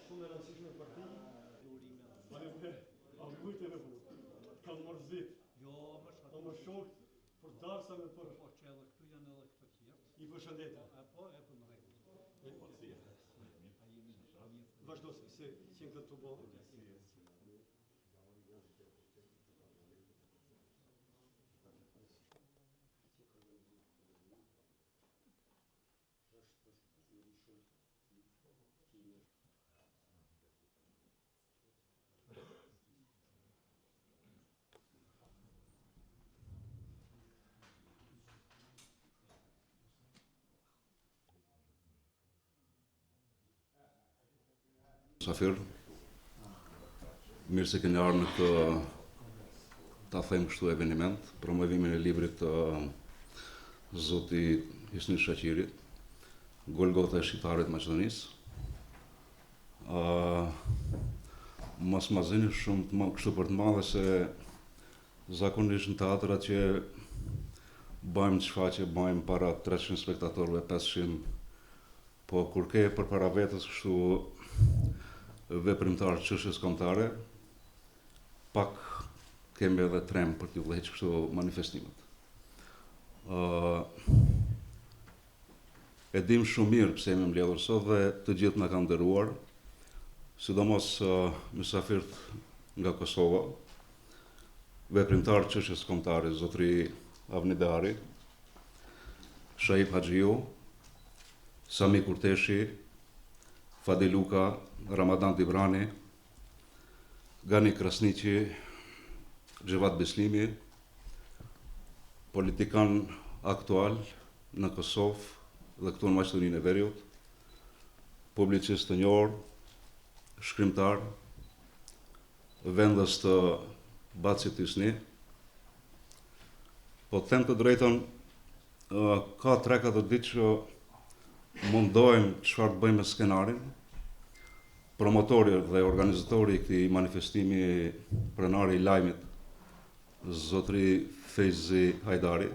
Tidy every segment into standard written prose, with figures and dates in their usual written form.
shumë e rëndësishme për ti. A kujtëve kanë mërzit. Jo, më shokët për darsave për... Po që edhe këtu janë edhe këtë tjertë. I përshëndetë. Po, e për në rejtë. Vazhdo se qenë këtë të bohë. Safir, mirë se keni ardhur në këtë, ta them kështu, eveniment, promovimin e librit të Zotit Hisni Shaqirit, Golgota e Shqiptarëve të Maqedonisë. Mos ma zini shumë kështu për të madhe se zakonisht në teatrat që bëjmë çfaqje, bëjmë para 300 spektatorëve, 500, po kur ke përpara vetes kështu veprimtar çështjes kombëtare, pak kemi edhe trem për t'ju vëllëheq kështu manifestimet. E dim shumë mirë pse jemi mbledhur sot dhe të gjithë na kanë nderuar, sidomos mysafirët nga Kosova, veprimtar çështjes kombëtare, zotri Avni Beari, Shaib Haxhiu, Sami Kurteshi, Fadi Luka, Ramadan Dibrani, Gani Krasniqi, Xhevat Beslimi, politikan aktual në Kosovë dhe këtu në Maqedoninë e Veriut, publicist të njohur, shkrimtar, vendës të Bacit Hisni. Po të them të drejtën, ka 3-4 ditë që mundohem çfarë të bëjmë me skenarin. Promotori dhe organizatori i këtij manifestimi, pronari i lajmit, zotri Fejzi Hajdari,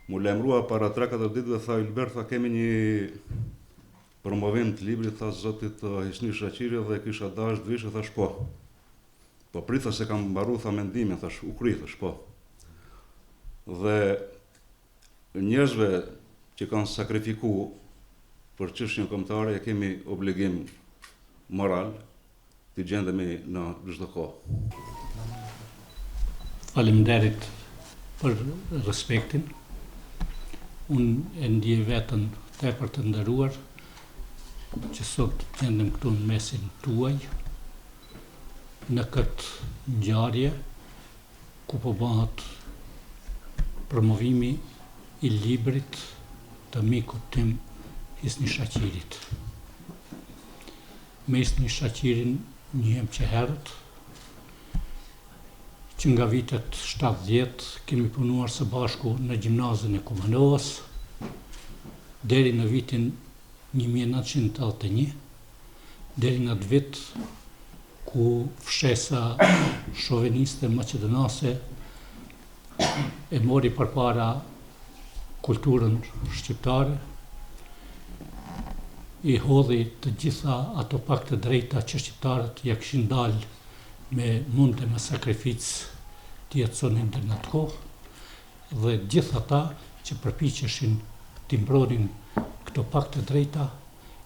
mu lajmërua para 3-4 ditë dhe tha, Ylber, tha, kemi një promovim të librit, tha, zotit Hisni Shaqiri, dhe kisha dash dvishë, thash po. Po pritha se kam mbaru, tha, mendimin, thash, u kri, thash po. Dhe njerëzve që kanë sakrifiku për çështjen kombëtare, e kemi obligim moral të gjendemi në çdo kohë. Faleminderit për respektin. Unë e ndjej veten tepër të nderuar që sot gjendem këtu në mesin tuaj në këtë ngjarje ku po bëhet promovimi i librit të mikut tim Hisni Shaqirit. Me Hisni Shaqirin njihem që herët, që nga vitet 70 kemi punuar së bashku në gjimnazin e Kumanovës, deri në vitin 1981, deri në atë vit ku fshesa shoveniste maqedonase e mori përpara kulturën shqiptare, i hodhi të gjitha ato pak të drejta që shqiptarët ja kishin dalë me munde me sakrificë të jetësonin deri në atë kohë, dhe gjithë ata që përpiqeshin t'i mbronin këto pak të drejta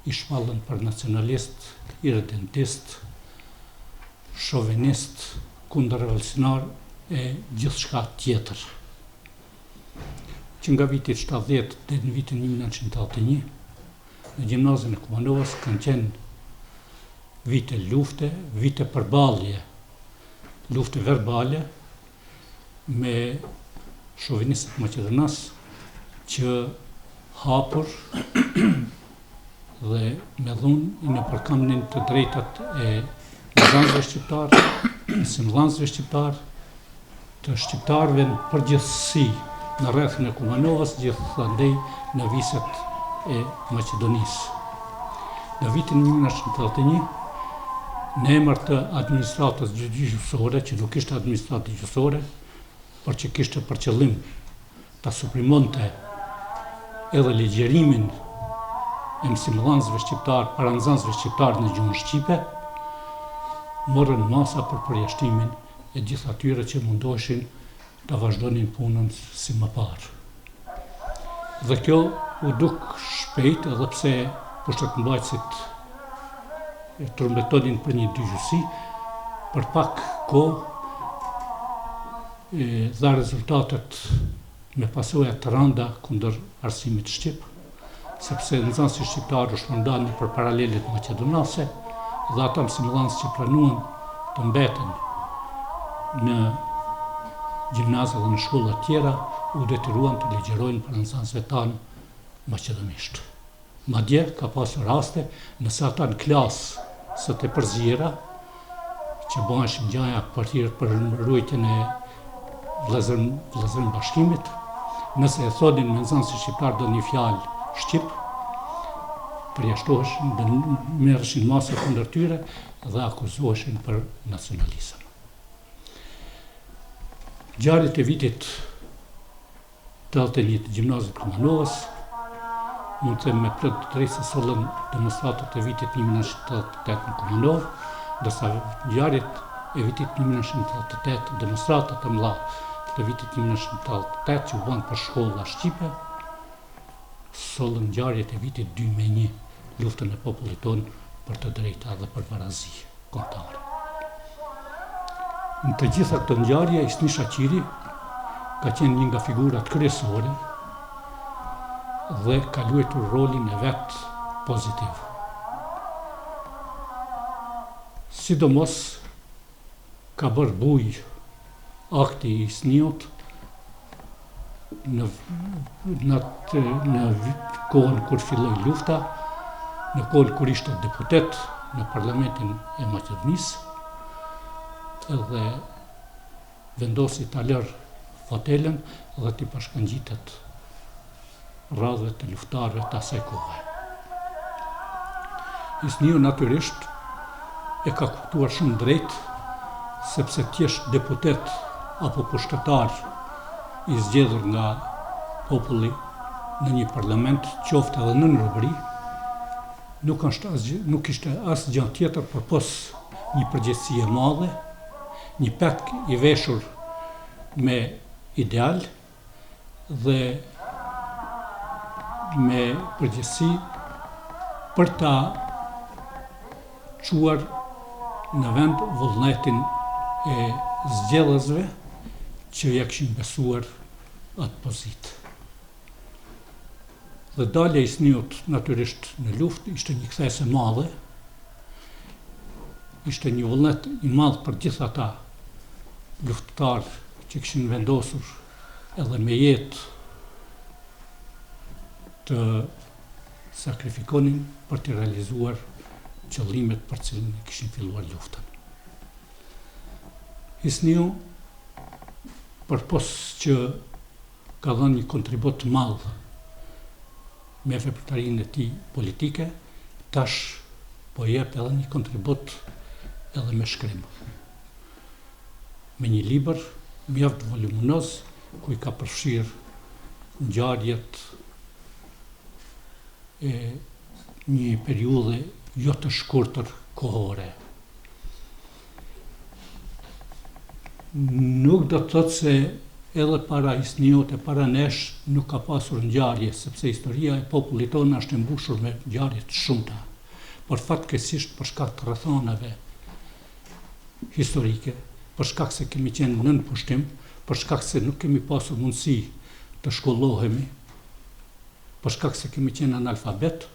i shpallën për nacionalist, irredentist, shovenist, kundërrevolucionar e gjithçka tjetër. Që nga viti 70 deri në vitin 1981, në gjimnazin e Kumanovës kanë qenë vite lufte, vite përballje, lufte verbale me shovinistët maqedonas që hapur dhe me dhunë në përkamnin të drejtat e vëllezërve shqiptar, simdhënësve shqiptar, të shqiptarëve në përgjithësi në rrethin e Kumanovës, gjithandej në viset e Maqedonisë. Në vitin 1981, në emër të administratës gjyqësore, që nuk ishte administratë gjyqësore, por që kishte për qëllim ta suprimonte edhe ligjërimin e mësimdhënësve shqiptar, para nxënësve shqiptar në gjuhën shqipe, morën masa për përjashtimin e gjithë atyre që mundoheshin të vazhdonin punën si më parë. Dhe kjo u duk shpejt, edhe pse pushtetembarësit trumbetonin për një dygjësi, për pak kohë dha rezultatet me pasoja të rënda kundër arsimit shqip, sepse nxënësit shqiptarë u shpërndanin për paralelet maqedonase dhe ata mësimdhënës që pranuan të mbeten në gjimnaze dhe në shkolla tjera u detyruan të ligjerojnë për nxënësve tanë maqedonisht. Madje ka pasur raste nëse ata në klasë së të përzira që bëheshin ngjaja për mbrojtjen e vëllezërin bashkimit, nëse e thonin me nxënësit shqiptar do një fjalë shqip, përjashtoheshin dhe merreshin masa kundër tyre dhe akuzoheshin për nacionalizëm. Ngjarjet e vitit 81 të gjimnazit Kumanovës, mund të them me plot drejtë se sollën demonstratat e vitit 1988 në Kumanovë, ndërsa ngjarjet e vitit 1988, demonstratat e mëdha të vitit 1988 që u bën për shkolla shqipe, sollën ngjarjet e vitit 2001, luftën e popullit tonë për të drejta dhe për barazi kombëtare. Në të gjitha këto ngjarje, Isni Shaqiri ka qenë një nga figurat kryesore dhe ka luajtur rolin e vet pozitiv. Sidomos ka bërë buj akti i Isniut në kohën kur filloi lufta, në kohën kur ishte deputet në Parlamentin e Maqedonisë, dhe vendosi ta lërë fotelën dhe t'i pashkangjitet radhëve të luftarëve të asaj kohe. Isniu natyrisht e ka kuptuar shumë drejt, sepse t'jesh deputet apo pushtetar i zgjedhur nga populli në një parlament, qoftë edhe në robëri, nuk ishte asgjë tjetër përpos një përgjegjësi e madhe, një petk i veshur me ideal dhe me përgjegjësi për ta çuar në vend vullnetin e zgjedhësve që ja kishin besuar atë pozitë. Dhe dalja e Isniut natyrisht në luftë ishte një kthesë e madhe, ishte një vullnet i madh për gjithë ata luftëtarë që kishin vendosur edhe me jetë të sakrifikonin për të realizuar qëllimet për cilën kishin filluar luftën. Isniu, përpos që ka dhënë një kontribut të madh me veprimtarinë e tij politike, tash po jep edhe një kontribut edhe me shkrim. Me një libër mjaft voluminoz ku i ka përfshirë ngjarjet e një periudhe jo të shkurtër kohore. Nuk do të thotë se edhe para Isniut e para nesh nuk ka pasur ngjarje, sepse historia e popullit tonë është e mbushur me ngjarje të shumta, por fatkeqësisht për shkak të rrethonave historike, për shkak se kemi qenë nën pushtim, për shkak se nuk kemi pasur mundësi të shkollohemi, për shkak se kemi qenë analfabet,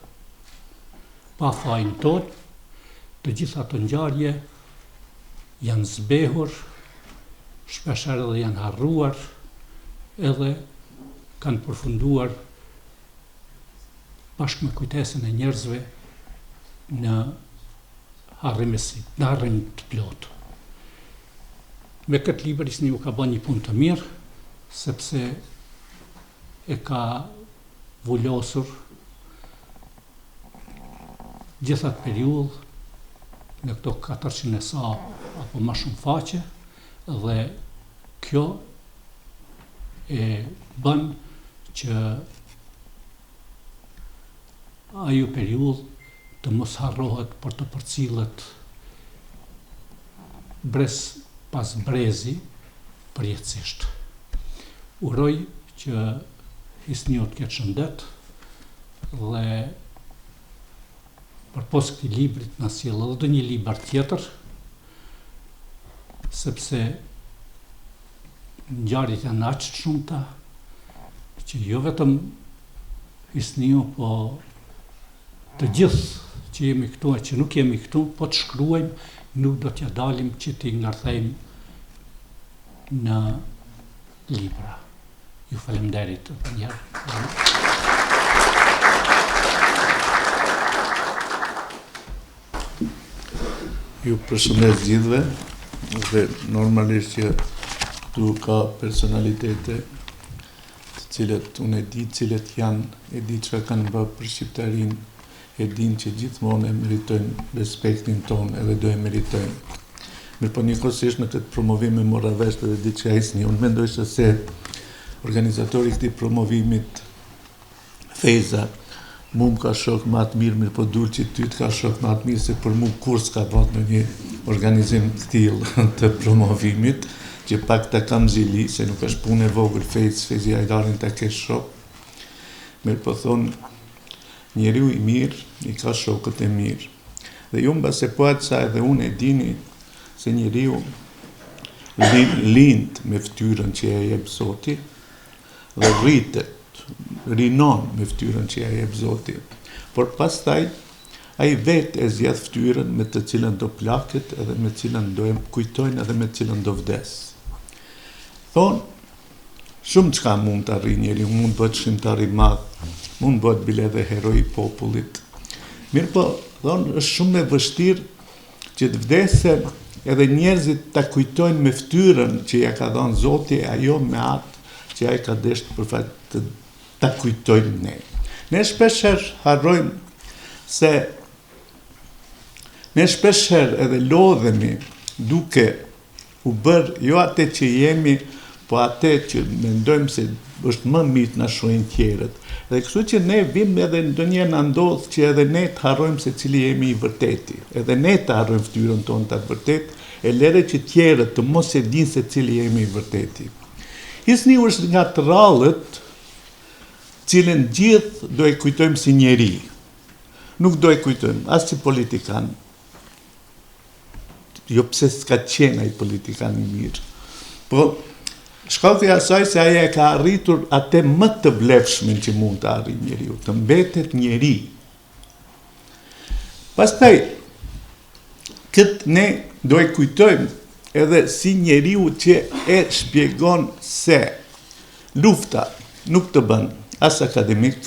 pa fajin tonë, të gjitha ato ngjarje janë zbehur, shpeshherë edhe janë harruar, edhe kanë përfunduar bashkë me kujtesën e njerëzve në harrim të plotë. Me këtë libër Isniu ka bërë një punë të mirë, sepse e ka vullosur gjithat periudhë në këto 400 sa apo më shumë faqe, dhe kjo e bën që ajo periudhë të mos harrohet për të përcillet brez pas brezi përjetësisht. Uroj që Hisniu të ketë shëndet dhe përpos këtij librit na sjell edhe një libër tjetër, sepse ngjarjet janë aq të shumta që jo vetëm Hisniu, po të gjithë që jemi këtu e që nuk jemi këtu, po të shkruajmë, nuk do t'ja dalim që t'i ngarthejmë në libra. Ju faleminderit edhe një herë. Ju përshëndes gjithëve, dhe normalisht që tu ka personalitete të cilët unë e di cilët janë, e di çka kanë bërë për shqiptarinë, e din që gjithmonë e meritojnë respektin tonë edhe do e meritojnë. Mirë po njëkohësisht në këtë promovim e mora vesh edhe diçka Hisni, unë mendoj se organizatori i këtij promovimit Feza mu më ka shok më atë mirë po dul që ty të ka shok më atë mirë se për mu kur s'ka bat në një organizim të tillë të promovimit, që pak ta kam zili, se nuk është punë e vogël Fezi Ajdarin ta kesh shok. Mirë po thonë, njeriu i mirë i ka shokët e mirë. Dhe ju mbase po atë sa edhe unë e dini se njeriu lind me ftyrën që ja jep Zoti dhe rritet, rinon me ftyrën që ja jep Zoti. Por pastaj ai vetë e zgjedh ftyrën me të cilën do plaket edhe me cilën do e kujtojnë edhe me cilën do vdes. Thonë, shumë çka mund të arrijë njeriu, mund bëhet shkrimtar i madh, mund bëhet bile dhe heroi i popullit. Mirë po, thonë, është shumë e vështirë që të vdesën edhe njerëzit ta kujtojnë me ftyrën që ja ka dhënë Zoti, ajo me atë që ai ka dashur për fat të ta kujtojnë ne. Ne shpeshherë harrojmë se ne shpeshherë edhe lodhemi duke u bërë jo atë që jemi, po atë që mendojmë se është më mirë të na shohin tjerët. Dhe kështu që ne vim edhe ndonjëherë na ndodh që edhe ne të harrojmë se cili jemi i vërteti. Edhe ne të harrojmë ftyrën tonë të vërtet, e lere që tjerët të mos e dinë se cili jemi i vërteti. Hisniu është nga të rallët cilën gjithë do e kujtojmë si njeri. Nuk do e kujtojmë as si politikan. Jo pse s'ka qenë ai politikan i mirë. Po shkallë asaj se aja e ka arritur atë më të vlefshmin që mund të arrijë njeriu, të mbetet njeri. Pastaj, këtë ne do e kujtojmë edhe si njeriu që e shpjegon se lufta nuk të bën as akademik,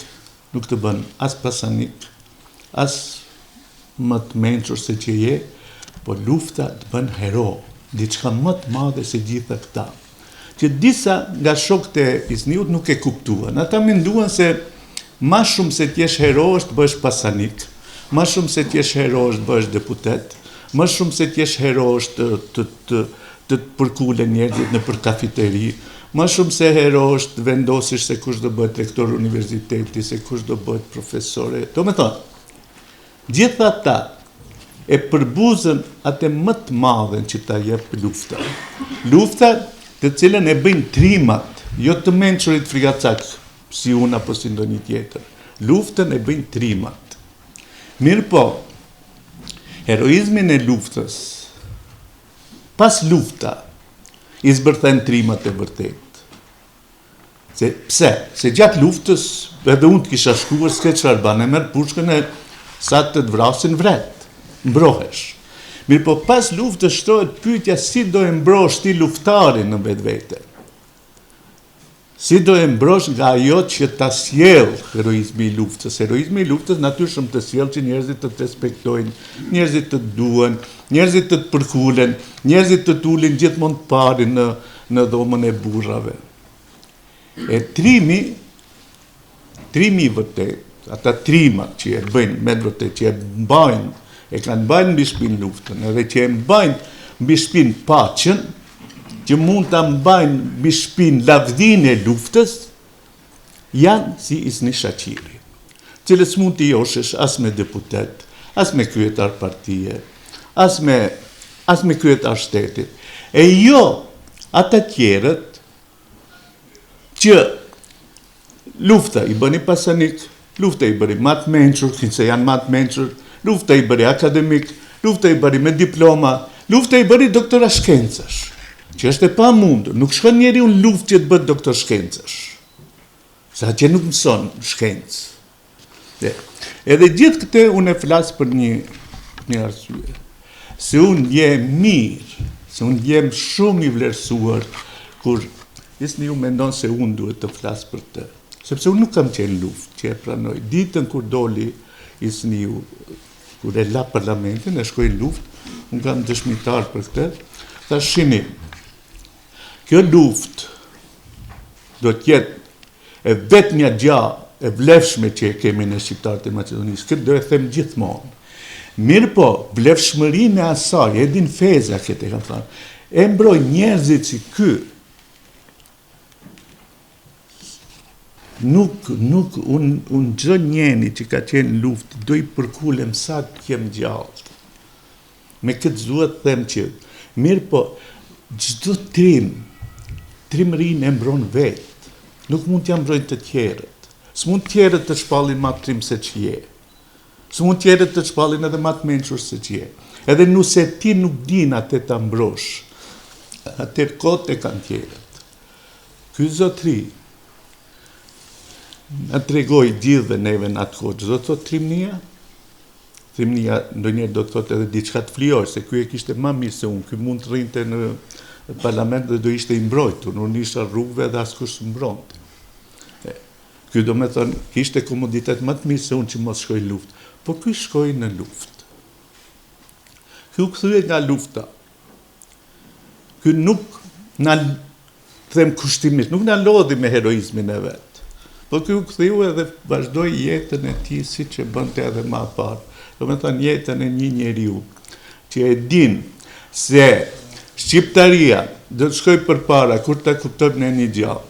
nuk të bën as pasanik, as më të mençur se që je, po lufta të bën hero, diçka më të madhe se gjitha këta. Që disa nga shokët e Hisniut nuk e kuptuan. Ata menduan se ma shumë se t'jesh hero është bësh pasanik, ma shumë se t'jesh hero është bësh deputet, ma shumë se t'jesh hero është të përkulen njerëzit në për kafiteri, ma shumë se hero është vendosish se kush do bëhet rektor universiteti, se kush do bëhet profesore. Do me thonë, gjitha ta e përbuzën atë më të madhen që ta jep lufta. Lufta të cilën e bëjnë trimat, jo të mençurit frigacak, si unë apo si ndonjë tjetër. Luftën e bëjnë trimat. Mirë po, heroizmin e luftës, pas lufta, i zbërthen trimat e vërtet. Pse? Se gjatë luftës, edhe unë të kisha shkuar s'ke çfarë bën, e merr pushkën e sa të vrasin vret, mbrohesh. Mirë po pas luftës shtohet pyetja si do e mbrosh ti luftarin në vetvete. Si do e mbrosh nga ajo që ta sjell heroizmi i luftës. Heroizmi i luftës natyrshëm të sjell që njerëzit të respektojnë, njerëzit të duan, njerëzit të përkulen, njerëzit të ulin gjithmonë të pari në dhomën e burrave. E trimi i vërtet, ata trimat që e bëjnë me vërtet, që e mbajnë, e kanë mbajnë mbi shpinë luftën, edhe që e mbajnë mbi shpinë paqen, që mund të mbajnë mbi shpinë lavdhinë e luftës, janë si Hisni Shaqiri, cilët s'mund t'i joshesh as me deputet, as me kryetar partije, as me kryetar shtetit. E jo ata tjerët që lufta i bëni pasanik, lufta i bëri matë menqur, kinse janë matë menqur, lufta i bëri akademik, lufta i bëri me diploma, lufta i bëri doktora shkencash, që është e pa mundur. Nuk shkon njeri unë luft që të bëtë doktor shkencash, sa që nuk mëson shkencë. Edhe gjithë këte unë e flasë për një arsye. Se unë jem mirë, se unë jem shumë i vlerësuar, kur isni ju mendon se unë duhet të flasë për të. Sepse unë nuk kam qenë luft, që e pranoj. Ditën kur doli isni ju, kur e la parlamentin, e shkoj luft, unë kam dëshmitar për këtë, tha shini, kjo luft do t'jetë e vetë një gjahë, e vlefshme që e kemi në shqiptarët e Macedonisë, këtë do e them gjithmonë. Mirë po, vlefshmërinë e asaj, Edin Feza këtë e kam thënë, e mbroj njerëzit si ky, unë gjë njeni që ka qenë luftë, do i përkulem sa të kem gjallë. Me këtë duhet them që, mirë po, çdo trimërinë e mbron vetë, nuk mund t'ja mbrojnë të tjerët. S'mund tjerët të shpallin ma trim se që je. S'mund tjerët të shpallin edhe ma të menqur se që je. Edhe nëse ti nuk din atë të mbrosh, atër kote kanë tjerët. Ky zotri, në tregoj gjithë dhe neve në atë kohë, do të thot trimnia? Trimnia ndonjëherë do të thot edhe diçka të flioj, se ky e kishte ma mirë se unë, ky mund të rrinte në parlament dhe do ishte i mbrojtur, unë isha rrugëve dhe askush mbronte. Ky do me thënë, kishte komoditet më të mirë se unë që mos shkoj luft, po ky shkoj në luft. Ky u kthye nga lufta. Ky nuk na them kushtimisht, nuk na lodhi me heroizmin e vet. Po ky u ktheu edhe vazhdoi jetën e tij siç e bënte edhe më parë. Do me thënë jetën e një njeriu që e din se shqiptaria do të shkoj përpara kur ta kuptojmë në një gjallë.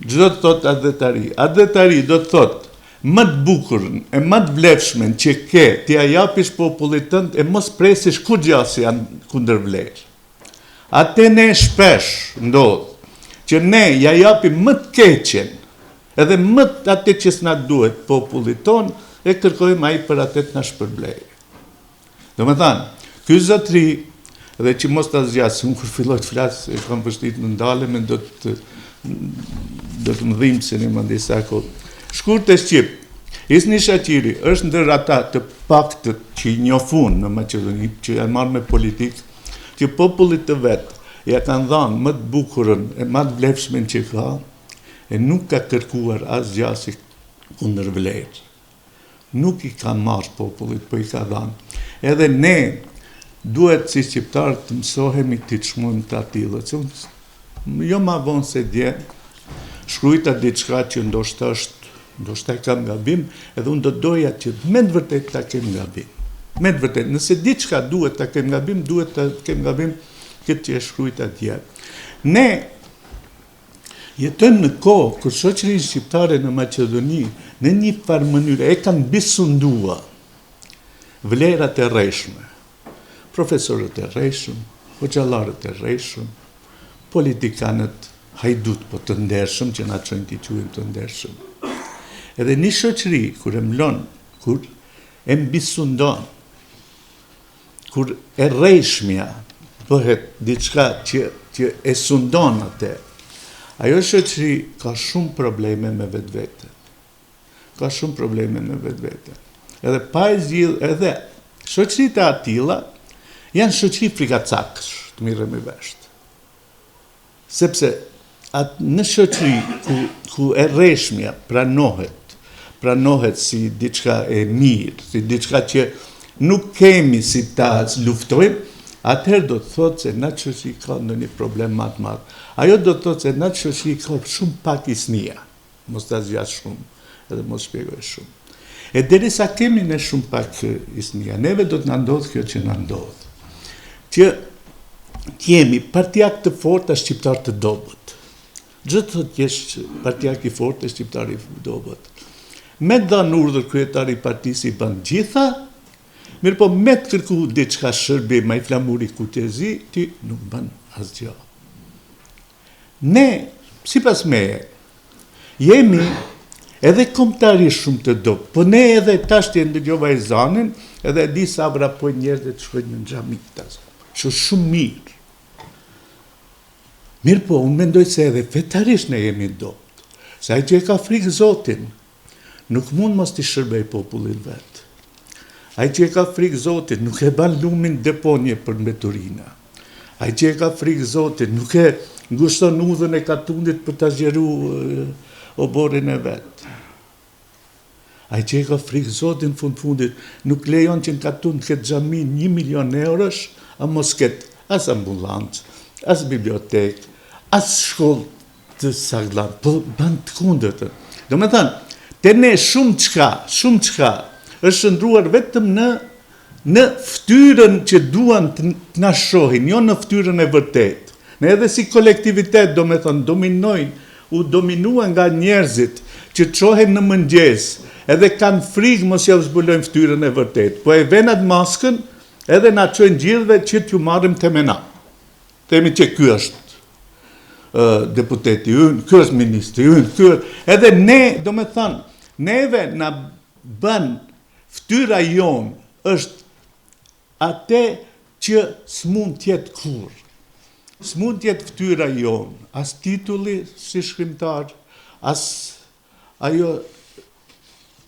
Çdo të thot adhetari do të thot më të bukurën e më të vlefshmen që ke, t'ia japish popullit tënd e mos presish kur gjasë janë kundër vlerë. Atë ne shpesh ndodh që ne ja japim më të keqen, edhe më atë që s'na duhet popullit ton, e kërkojmë ai për atë të na shpërblej. Do me thënë, ky zotri, dhe që mos ta zgjas, unë kur filloj të flas, e kam vështirë të ndalem, do të më dhimbë se një më ndisa kohë. Shkurt e Shqip, Isni Shaqiri është ndër ata të paktët që i njofun në Maqedoni, që janë marrë me politikë, që popullit të vetë ja kanë dhënë më të bukurën e më të vlefshmen që ka, e nuk ka kërkuar asgjë si kundër vlerë. Nuk i ka marrë popullit, po i ka dhënë. Edhe ne duhet si shqiptarë të mësohemi të çmojmë të atillë. Jo ma vonë se dje, shkruajta diçka që ndoshta e kam gabim, edhe unë do doja që me të vërtet ta kem gabim. Me të vërtet, nëse diçka duhet ta kem gabim, duhet ta kem gabim këtë që e shkruajta dje. Ne jetojmë në kohë kur shoqërinë shqiptare në Maqedoni në një farë mënyrë e kanë bisundua vlerat e rreshme. Profesorët e rreshëm, hoxhallarët e rreshëm, politikanët hajdut po të ndershëm, që na çojnë t'i quajmë të ndershëm. Edhe një shoqëri kur e mlon, kur e mbisundon, kur e rreshmja bëhet diçka që e sundon atë, ajo shoqëri ka shumë probleme me vetvete. Ka shumë probleme me vetvete. Edhe pa e zgjidhur, edhe shoqëritë e atilla janë shoqëri frikacakësh, të mirë me vesh. Sepse në shoqëri ku e rreshmja pranohet si diçka e mirë, si diçka që nuk kemi si ta luftojmë, atëherë do të thotë se në shoqëri ka ndonjë problem më të madh. Ajo do të thotë se në shoqëri ka shumë pak isnia. Mos ta zgjas shumë, edhe mos shpjegoj shumë. E derisa kemi ne shumë pak isnia, neve do të na ndodhë kjo që na ndodh. Që jemi partijak të fortë a shqiptar të dobët. Gjithë të jesh partijak i fortë e shqiptar i dobët. me dhanë urdhër kryetari i partisë i bën gjitha, mirë po me të kërku diçka shërbim ai flamuri kutezi, ti nuk bën asgjë. Ne, sipas meje, jemi edhe kombëtarisht shumë të dobët, po ne edhe tash të ndëgjova ezanin, edhe di sa vrapojnë njerëzit të shkojnë në xhami tash. Shumë mirë. Mirë po, unë mendoj se edhe fetarisht ne jemi dobët. Se ai që e ka frikë Zotin, nuk mund mos t'i shërbej popullit vetë. Ai që e ka frikë Zotin, nuk e ban lumin deponje për mbeturina. Ai që e ka frikë Zotin, nuk e ngushton udhën e katundit për ta zgjeru oborin e vetë. Ai që e ka frikë Zotin fundit, nuk lejon që në katund këtë xhami 1 milion eurosh, a mos ketë as ambulancë, as bibliotekë, as shkollë të saglan, po ban të kundërtën. Do me thënë, te ne shumë qka është shëndruar vetëm në ftyrën që duan të na shohin, jo në ftyrën e vërtet. Ne edhe si kolektivitet, do me thënë, u dominua nga njerëzit që qohen në mëngjes, edhe kanë frikë mos ja zbulojnë ftyrën e vërtet, po e venat maskën, edhe na qojnë gjithve që t'ju marrim të mena. Themi që ky është deputeti ynë, ky është ministri ynë, edhe ne, do me thënë, neve na bën ftyra jonë është atë që s'mund tjetë kur. S'mund tjetë ftyra jonë, as titulli si shkrimtar, as ajo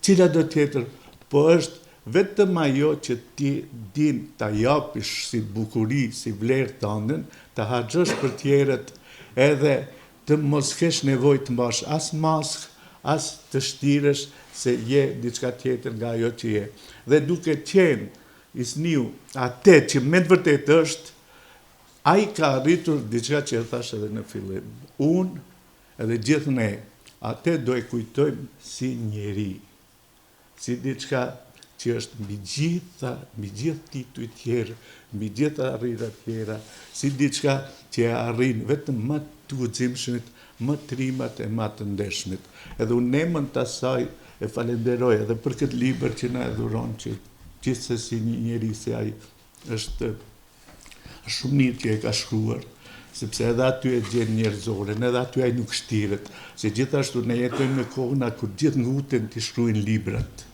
cila do tjetër, po është vetëm ajo që ti din ta japish si bukuri, si vlerë të andën, ta harxhosh për tjerët, edhe të mos kesh nevojë të mbash as maskë, as të shtiresh se je diçka tjetër nga ajo që je. Dhe duke qenë isniu atë që me të vërtet është, ai ka arritur diçka që e thash edhe në fillim. Unë edhe gjithë ne, atë do e kujtojmë si njeri, si diçka që është mbi gjithë tituj tjerë, mbi gjithë arrira tjera, si diçka që e arrin vetëm më të guximshmit, më të rimat e më të ndeshmit. Edhe unë emën të asaj e falenderoj edhe për këtë libër që na e dhuron, që gjithsesi një njeri si ai është shumë mirë që e ka shkruar, sepse edhe aty e gjen njerëzoren, edhe aty ai nuk shtiret, se gjithashtu ne jetojmë në kohën kur gjithë nguten të shkruajnë librat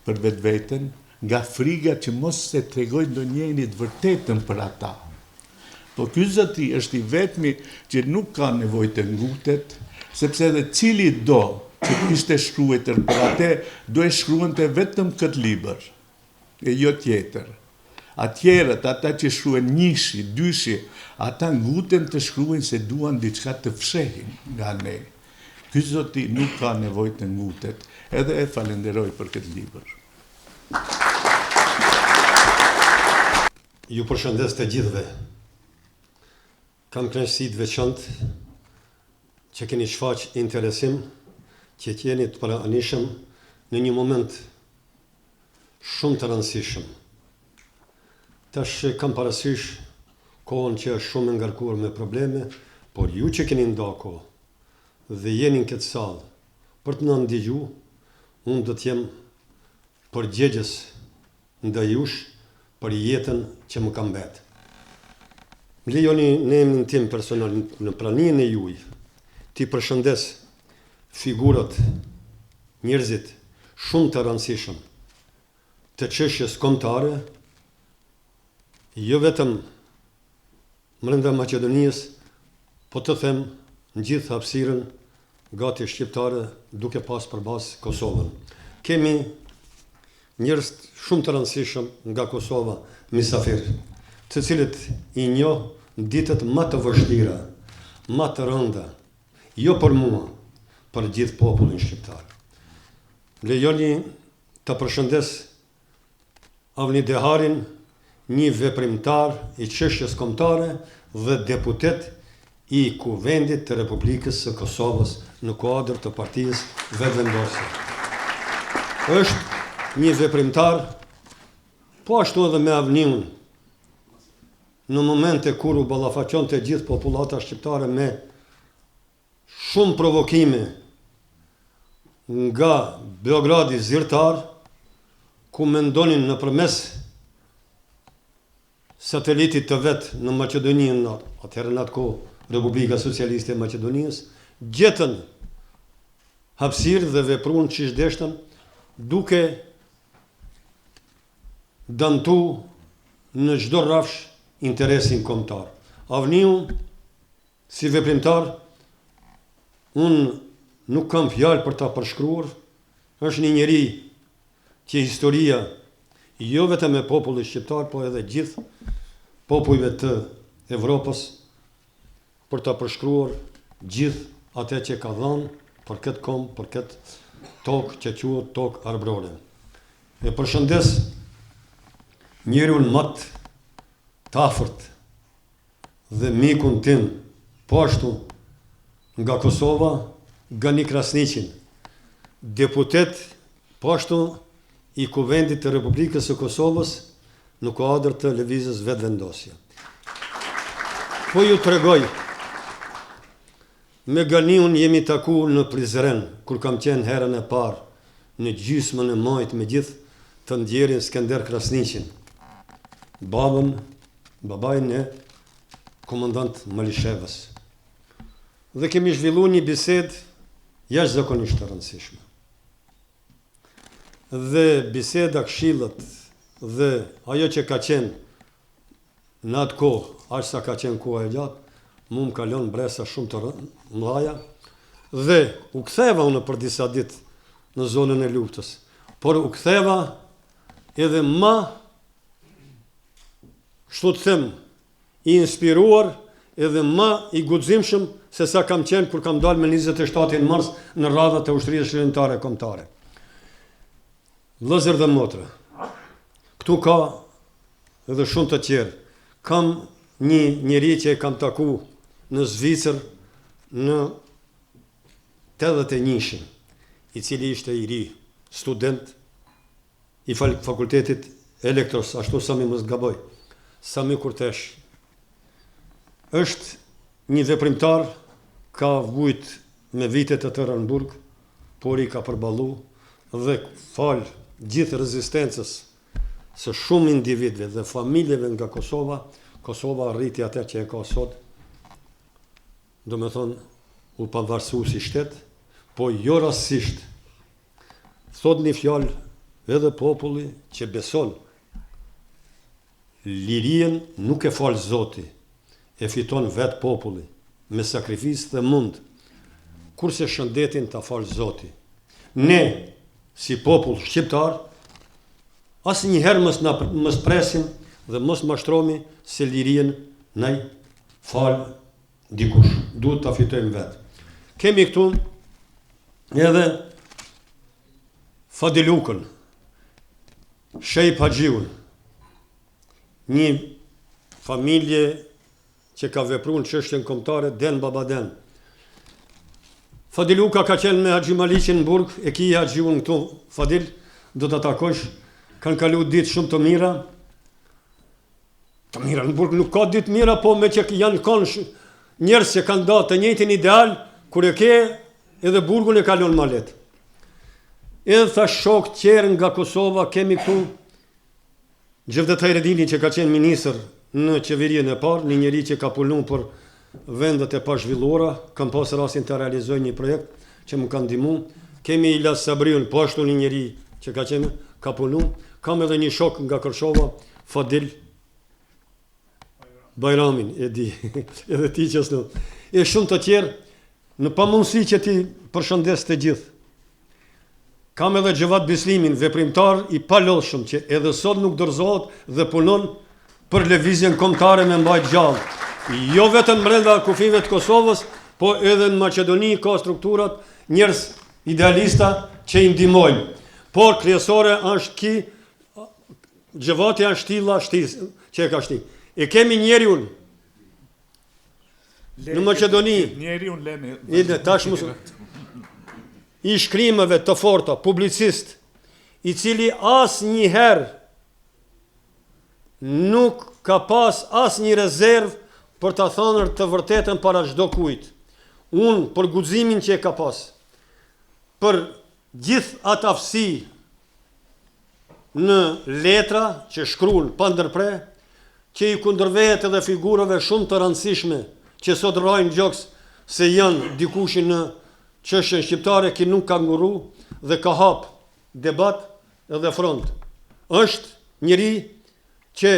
për vetveten, nga friga që mos se tregojnë ndonjëri të vërtetën për ata. Po ky zoti është i vetmi që nuk ka nevojë të ngutet, sepse edhe cili do që kishte shkruar për atë, do e shkruante vetëm këtë libër, e jo tjetër. Atjerët, ata që shkruajnë njëshi, dyshi, ata nguten të shkruajnë se duan diçka të fshehin nga ne. Ky zoti nuk ka nevojë të ngutet, edhe e falenderoj për këtë libër. Ju përshëndes të gjithëve. Kam kënaqësi të veçantë që keni shfaq interesim, që jeni të pranisëm në një moment shumë të rëndësishëm. Tash kam parasysh kohën që është shumë ngarkuar me probleme, por ju që keni nda kohë dhe jeni në këtë sallë për të na ndihju, unë do të jem përgjegjës ndaj jush për jetën që më ka mbet. Më lejoni në emrin tim personal, në praninë e juaj, ti përshëndes figurat, njerëzit shumë të rëndësishëm të çështjes kombëtare, jo vetëm brenda Maqedonisë, po të them në gjithë hapësirën gati shqiptare, duke pas përballë Kosovën. Kemi njerëz shumë të rëndësishëm nga Kosova, mysafir, të cilët i njoh ditët më të vështira, më të rënda, jo për mua, për gjithë popullin shqiptar. Lejoni të përshëndes Avni Deharin, një veprimtar i çështjes kombëtare dhe deputet i Kuvendit të Republikës së Kosovës në kuadër të partisë vetëvendosur. Është një veprimtar, po ashtu edhe me Avniun, në momente kur u ballafaqonte gjithë popullata shqiptare me shumë provokime, nga Beogradi zyrtar, ku mendonin nëpërmes satelitit të vetë në Maqedoninë, atëherë në atë kohë Republika Socialiste e Maqedonisë, gjetën hapësirë dhe vepruan çish deshtën, duke dëmtu në çdo rrafsh interesin kombëtar. Avniu, si veprimtar, unë nuk kam fjalë për ta përshkruar, është një njeri që historia, jo vetëm e popullit shqiptar, po edhe gjithë popujve të Evropës, për ta përshkruar gjithë atë që ka dhënë për këtë kombë, për këtë tokë që quhet tokë arbrore. E përshëndes njeriun më të afërt dhe mikun tim, po ashtu nga Kosova, Gani Krasniqin, deputet po ashtu i Kuvendit të Republikës së Kosovës në kuadër të lëvizjes vetëvendosje. Po ju tregoj, me Ganiun jemi taku në Prizren, kur kam qenë herën e parë në gjysmën e majt me gjithë të ndjerin Skender Krasniqin, babajnë e komandant Malishevës. Dhe kemi zhvilluar një bisedë jashtëzakonisht të rëndësishme. Dhe biseda, këshillat dhe ajo që ka qenë në atë kohë, aq sa ka qenë koha e gjatë, mu më kalon bresa shumë të mëdha, dhe u ktheva unë për disa ditë në zonën e luftës, por u ktheva edhe më, shtu të them, i inspiruar edhe më i guximshëm se sa kam qenë kur kam dalë me 27 mars në radhat e ushtrisë shërbimtare kombëtare. Vëllezër dhe motra, këtu ka edhe shumë të tjerë. Kam një njeri që e kam taku në Zvicër në 81-shin, i cili ishte i ri, student i fakultetit elektros, ashtu sa mi mos gaboj, Sami Kurtesh. Është një veprimtar, ka vujt me vitet e tëra në burg, por i ka përballu dhe fal gjithë rezistencës së shumë individëve dhe familjeve nga Kosova, Kosova arriti atë që e ka sot, do me thonë, u pavarësu si shtet, po jo rastësisht. Thot një fjalë edhe populli që beson, lirien nuk e falë Zoti, e fiton vetë populli, me sakrifisë dhe mund, kurse shëndetin ta falë Zoti. Ne, si popull shqiptar, asë njëherë mës presim dhe mos mashtromi se lirien nëj falë dikush. Duhet ta fitojmë vetë. Kemi këtu edhe Fadilukën, Shejp Haxhiun, një familje që ka vepruar në çështjen kombëtare, Den Babaden. Fadiluka ka qenë me Haxhi Maliqin në burg, e ki Haxhiun këtu, Fadil, do të takosh, kanë kalu ditë shumë të mira. Të mira, në burg nuk ka ditë mira, po me që janë kanë njerëz që kanë da të njëjtin ideal, kur e ke, edhe burgun e kalon ma letë. Edhe tha shok tjerë nga Kosova, kemi këtu Gjevdet Hajredini që ka qenë ministër në qeverin e parë, një njeri që ka punu për vendet e pazhvilluara, kam pas rastin të realizoj një projekt që më kanë ndihmu. Kemi Ilas Sabriun, po ashtu një njeri që ka punu. Kam edhe një shok nga Kërshova, Fadil Bajramin, e di, edhe ti që s'në. E shumë të tjerë, në pamundësi që ti përshëndes të gjithë. Kam edhe Xhevat Bislimin, veprimtar i palodhshëm që edhe sot nuk dorëzohet dhe punon për lëvizjen kombëtare me mbajt gjallë. Jo vetëm brenda kufive të Kosovës, po edhe në Maqedoni ka strukturat, njerëz idealista që i ndihmojnë. Por kryesore është Xhevati është shtilla që e ka shti. E kemi njeriun në Maqedoni. Njeriun lemi. I shkrimeve të forta, publicist, i cili as njëherë nuk ka pas as një rezervë për të thënë të vërtetën para çdo kujt. Unë, për guximin që e ka pas, për gjithë atë aftësi në letra që shkruan pa ndërpre, që i kundërvehet edhe figurave shumë të rëndësishme që sot rrojnë gjoks se janë dikushin në çështjen shqiptare që nuk ka ngurru dhe ka hap debat edhe front. Është njëri që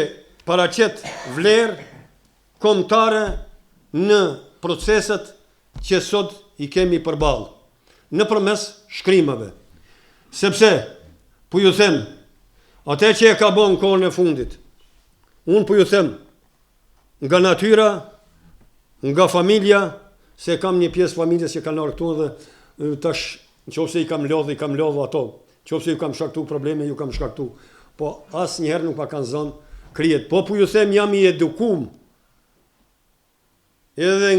paraqet vlerë kombëtare në proceset që sot i kemi përballë nëpërmes shkrimave. Sepse, po ju them, atë që e ka bën kohën e fundit, unë po ju them, nga natyra, nga familja, se kam një pjesë familjes që kanë ardhur këtu dhe tash, nëse i kam lodhur ato, nëse ju kam shkaktu probleme, ju kam shkaktu, po asnjëherë nuk ma kanë zënë krijet. Po ju them, jam i edukum, edhe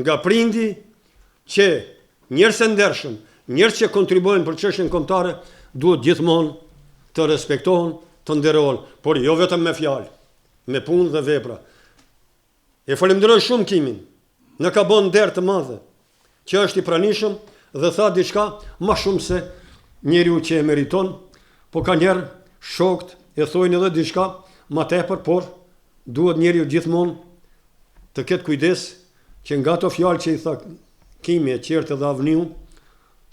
nga prindi që njerëz të ndershëm, njerëz që kontribuojnë për çështjen kombëtare, duhet gjithmonë të respektohen, të nderohen, por jo vetëm me fjalë, me punë dhe vepra. E falenderoj shumë Kimin, në ka bën nder të madhe, që është i pranishëm dhe tha diçka më shumë se njeriu që e meriton, po ka njerë shokët e thojnë edhe diçka më tepër, por duhet njeriu gjithmonë të ketë kujdes që nga ato fjalë që i tha Kimi e qertë dhe Avniu,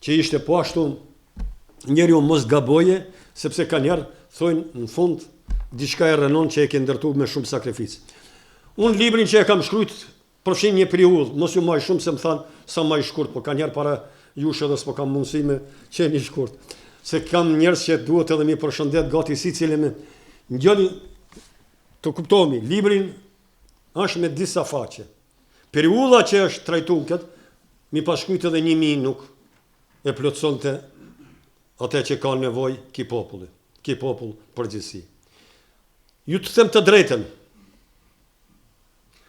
që ishte po ashtu njeriu mos gaboje, sepse ka njerë thojnë në fund diçka e rënon që e ke ndërtu me shumë sakrificë. Unë librin që e kam shkrujt përfshin një periudhë, mos ju maj shumë se më thanë sa maj shkurt, po ka njerë para jush edhe s'po kam mundësi me që një shkurt. Se kam njerës që duhet edhe mi përshëndet gati si cili me njëli të kuptomi, librin është me disa faqe. Periudha që është trajtu këtë, mi pashkujt edhe 1000 nuk e plotëson të atë që ka nevoj ki popull përgjithsi. Ju të them të drejten,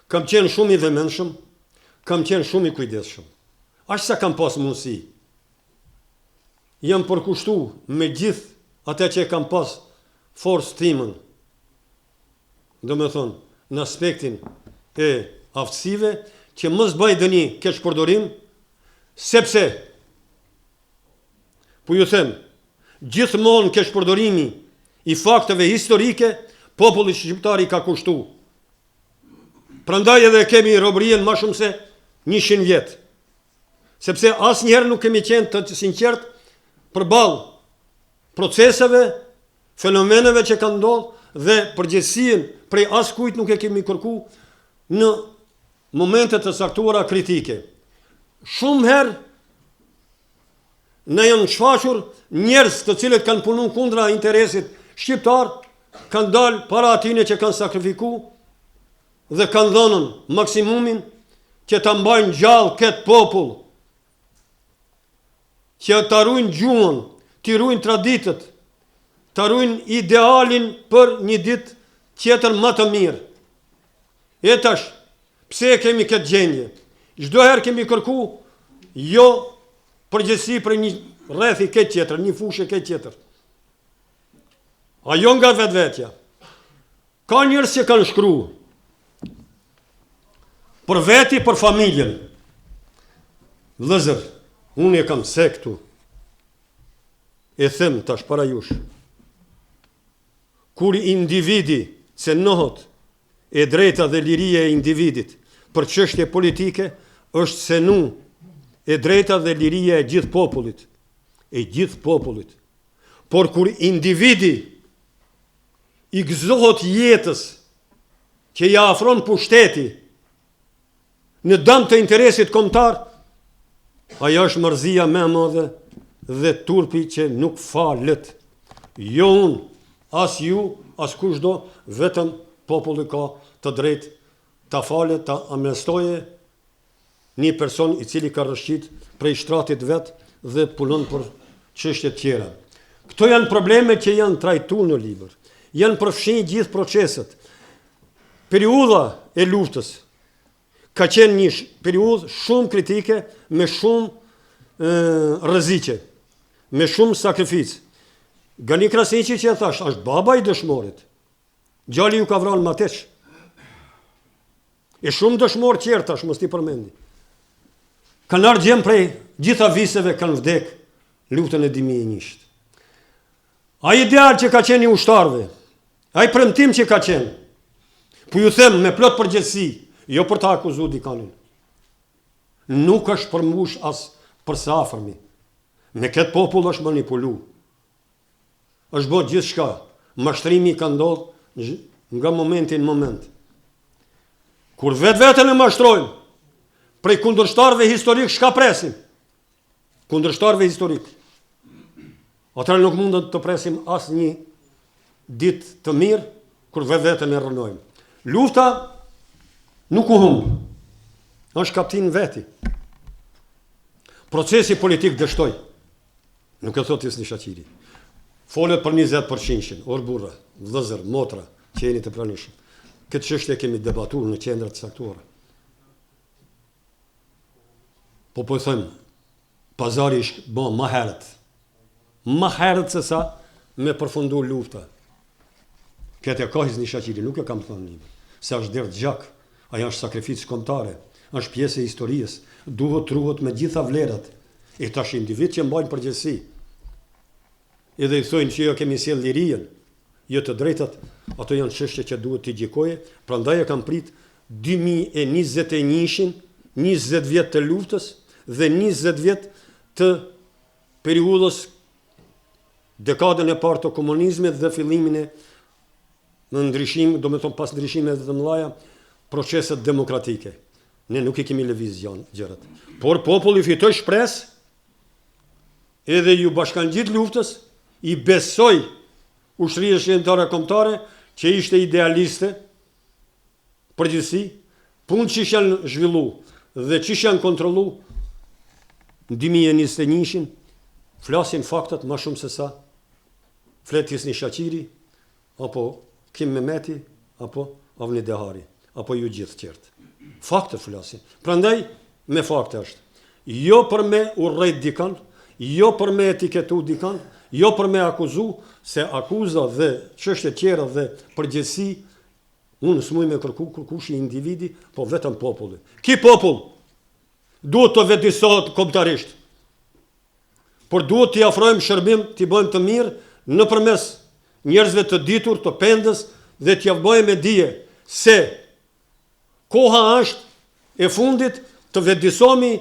kam qenë shumë i vëmendshëm, kam qenë shumë i kujdesshëm. Aq sa kam pas mundësi. Jam përkushtu me gjithë atë që kam pas forcë timën, do me thonë, në aspektin e aftësive, që mos bëj dëni keq përdorim, sepse, po ju them, gjithmonë keq përdorimi i fakteve historike, populli shqiptar i ka kushtu. Prandaj edhe kemi robërien më shumë se 100 vjet. Sepse asnjëherë nuk kemi qenë të sinqert përballë proceseve, fenomeneve që kanë ndodhur dhe përgjegjësinë prej askujt nuk e kemi kërku në momente të saktuara kritike. Shumë herë në janë shfaqur njerëz të cilët kanë punu kundra interesit shqiptar, kanë dalë para atine që kanë sakrifiku dhe kanë dhënën maksimumin që ta mbajnë gjallë këtë popull, që ta ruajnë gjuhën, të ruajnë traditët, ta ruajnë idealin për një ditë tjetër më të mirë. E tash, pse kemi këtë gjendje? Çdo herë kemi kërku jo përgjegjësi për një rrethi këtë tjetër, një fushë këtë tjetër. Ajo nga vetvetja. Ka njerëz që kanë shkruar për veti, për familjen. Vëllezër, unë e kam se këtu. E them tash para jush. Kur individi cenohet e drejta dhe liria e individit për çështje politike, është cenu e drejta dhe liria e gjithë popullit. E gjithë popullit. Por kur individi i gëzohet jetës që ja afron pushteti në dëm të interesit kombëtar, ajo është mërzia më e madhe dhe turpi që nuk falet. Jo unë, as ju, as kushdo, vetëm populli ka të drejtë ta falet, ta amnestoje një person i cili ka rrëshqit prej shtratit vet dhe punon për çështje tjera. Këto janë probleme që janë trajtuar në libër. Janë përfshirë gjithë proceset. Periudha e luftës ka qenë një periudhë shumë kritike, me shumë rreziqe, me shumë sakrificë. Gani Krasniqi që e thash, është baba i dëshmorit. Gjali ju ka vrarë mateq. E shumë dëshmorë qerë tash, mos t'i përmendi. Kanë ardhur gjem prej gjitha viseve kanë vdek luftën e 2001. Ai ideal që ka qenë i ushtarëve, ai premtim që ka qenë, po ju them me plot përgjegjësi, jo për ta akuzuar dikanin, nuk është përmbush as për së afërmi. Me këtë popull është manipulu. Është bërë gjithçka. Mashtrimi ka ndodhur nga momenti në moment. Kur vetveten e mashtrojmë, prej kundërshtarëve historik çka presim? Kundërshtarëve historik. Atëherë nuk mund të presim asnjë ditë të mirë kur vetveten e rrënojmë. Lufta nuk u humb. Është kaptin veti. Procesi politik dështoj. Nuk e thot Hysni Shaqiri. Folet për 20%, orë burra, vëllezër, motra, që jeni të pranishëm. Këtë çështje kemi debatuar në qendra të caktuara. Po them, pazari është bën më herët se sa me përfundu lufta. Këtë e ka Hysni Shaqiri, nuk e kam thënë një. Se është derdh gjak, ajo është sakrificë kombëtare, është pjesë e historisë, duhet ruhet me gjitha vlerat. E tash individ që mbajnë përgjegjësi. Edhe i thojnë që jo kemi sjell lirinë, jo të drejtat, ato janë çështje që duhet t'i gjikoje, prandaj e kam prit 2021-shin, 20 vjet të luftës dhe 20 vjet të periudhës dekadën e parë të komunizmit dhe fillimin e në ndryshim, do me thonë pas ndryshimeve të mëdha, proceset demokratike. Ne nuk i kemi lëviz gjërat. Por populli fitoi shpresë, edhe ju bashkangjit luftës, i besoj ushtrisë shqiptare kombëtare që ishte idealiste, përgjithësi, punë që janë zhvillu dhe që janë kontrollu në 2021-shin, flasin faktat më shumë se sa flet Hysni Shaqiri, apo Kim Mehmeti, apo Avni Dehari, apo ju gjithë qertë. Faktet flasin. Prandaj, me fakte është. Jo për me urrejt dikan, jo për me etiketu dikan, jo për me akuzu, se akuza dhe çështje tjera dhe përgjegjësi, unë s'muj me kërku kush i individi, po vetëm populli. Ki popull duhet të vetësohet kombëtarisht. Por duhet t'i afrojmë shërbim, t'i bëjmë të mirë nëpërmes njerëzve të ditur, të pendës dhe t'i bëjmë me dije se koha është e fundit të vetësohemi,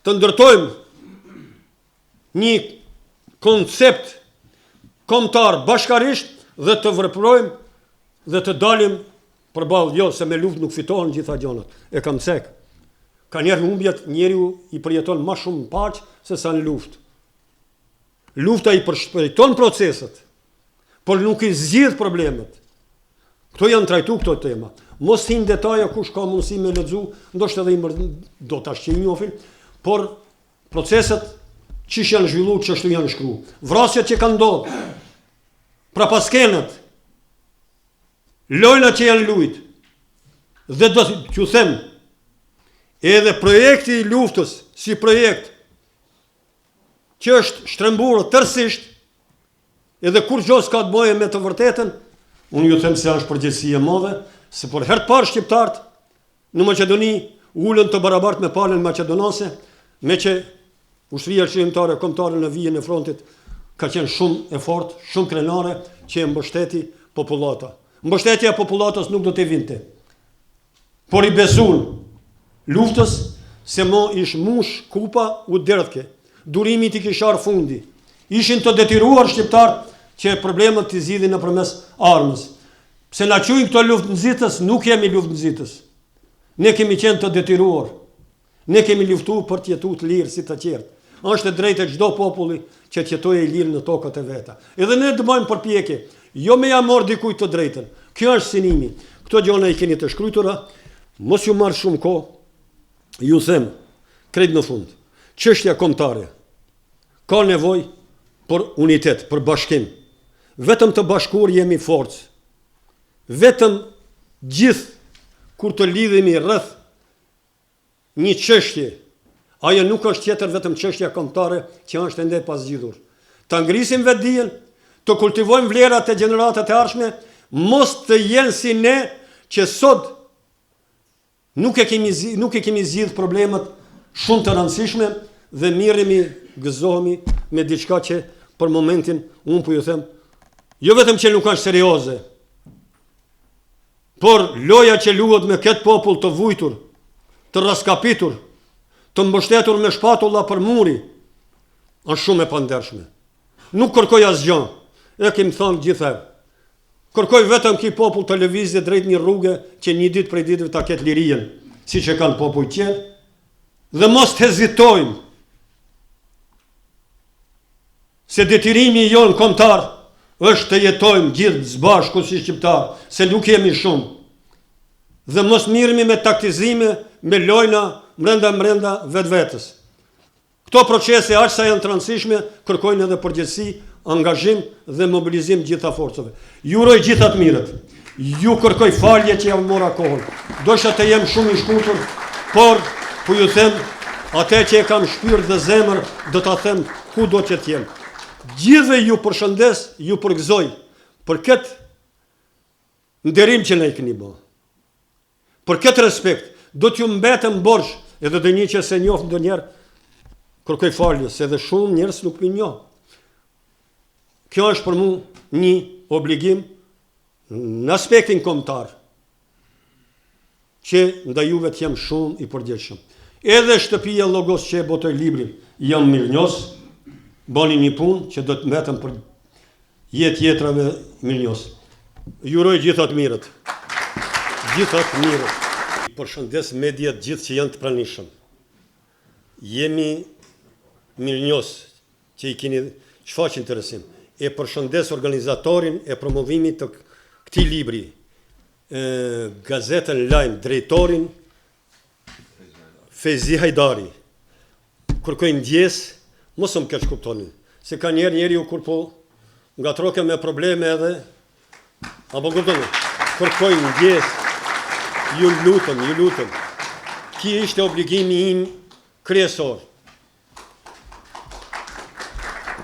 të ndërtojmë një koncept kombëtar bashkarisht dhe të veprojmë dhe të dalim përballë, jo se me luftë nuk fitohen gjitha gjonat. E kam cek. Ka njerë humbjet, njeriu i përjeton më shumë në paqë se sa në luftë. Lufta i përshpejton proceset, por nuk i zgjidh problemet. Këto janë trajtu këto tema. Mos hin detaje, kush ka mundësi me lexu, ndoshta edhe do ta shqej njofin, por proceset që janë zhvilluar, çështu janë shkruar. Vrasjet që kanë ndodhur, prapaskenët, lojnat që janë lujt, dhe do t'ju them, edhe projekti i luftës, si projekt, që është shtrembur tërësisht, edhe kur gjos ka të bëjë me të vërtetën, unë ju them se është përgjegjësi e madhe, se për herë të parë shqiptarët në Maqedoni ulën të barabartë me palën maqedonase, me që ushtria shqiptare kombëtare në vijën e frontit ka qenë shumë e fortë, shumë krenare, që e mbështeti popullata. Mbështetja e popullatës nuk do të vinte. Por i besun luftës se mo ish mush kupa u derdhke. Durimi t'i kishar fundi. Ishin të detyruar shqiptarët që problemet t'i zgjidhin nëpërmes armës. Pse na quajnë këto luftë nxitës, nuk jemi luftë nxitës. Ne kemi qenë të detyruar. Ne kemi luftuar për të jetuar të lirë si të tjerë. Është e drejtë çdo populli që të jetojë i lirë në tokat e veta. Edhe ne të bëjmë përpjekje, jo me ja marr dikujt të drejtën. Kjo është sinimi. Këto gjëra i keni të shkruara, mos ju marr shumë kohë. Ju them, krejt në fund, çështja kombëtare ka nevojë për unitet, për bashkim. Vetëm të bashkuar jemi forcë. Vetëm gjithë kur të lidhemi rreth një çështje, ajo nuk është tjetër vetëm çështja kombëtare që është ende pas zgjidhur. Ta ngrisim vetdijen, të kultivojmë vlerat e gjeneratat e ardhshme, mos të jenë si ne që sot nuk e kemi zgjidh problemet shumë të rëndësishme dhe miremi, gëzohemi me diçka që për momentin unë po ju them, jo vetëm që nuk është serioze, por loja që luhet me këtë popull të vujtur, të raskapitur, të mbështetur me shpatulla për muri, është shumë e pandershme. Nuk kërkoj asgjë, e kem thënë gjithherë. Kërkoj vetëm ki popull të lëvizje drejt një rrugë që një ditë prej ditëve ta ketë lirien, siç e kanë popull tjerë, dhe mos të hezitojmë. Se detyrimi jonë kombëtar është të jetojmë gjithë zbashku si shqiptar, se nuk jemi shumë. Dhe mos mirëmi me taktizime, me lojna mrenda vetvetes. Këto procese aq sa janë të rëndësishme kërkojnë edhe përgjegjësi, angazhim dhe mobilizim gjitha forcave. Ju uroj gjitha të mirët. Ju kërkoj falje që jam mora kohën. Dosha të jem shumë i shkurtër, por po ju them atë që e kam shpirt dhe zemër, do ta them ku do që të jem. Gjithë ju përshëndes, ju përgëzoj për këtë nderim që ne i keni bërë. Për këtë respekt, do t'ju mbetem borxh, edhe dhe një që se njoh ndonjëherë, kërkoj falje, se edhe shumë njerëz nuk më njoh. Kjo është për mua një obligim në aspektin kombëtar, që ndaj juve të jem shumë i përgjegjshëm. Edhe shtëpia Llogos që e botoj librin, jam mirënjohës, bani një punë që do të mbetem për jetrave mirënjohës. Ju uroj gjitha të mirët. Gjitha të mirët. Përshëndes mediat gjithë që janë të pranishëm. Jemi mirënjohës që i keni shfaq interesim. E përshëndes organizatorin e promovimit të këtij libri, gazetën Lajm, drejtorin Fezi Hajdari. Kërkoj ndjes, mos më keq kuptoni, se ka njeriu kur po ngatroke me probleme edhe, apo kuptoni, kërkoj ndjes, ju lutem. Ki ishte obligimi im kryesor.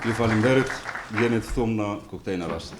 Ju falenderit, jeni të thumë në koktejl në rastet.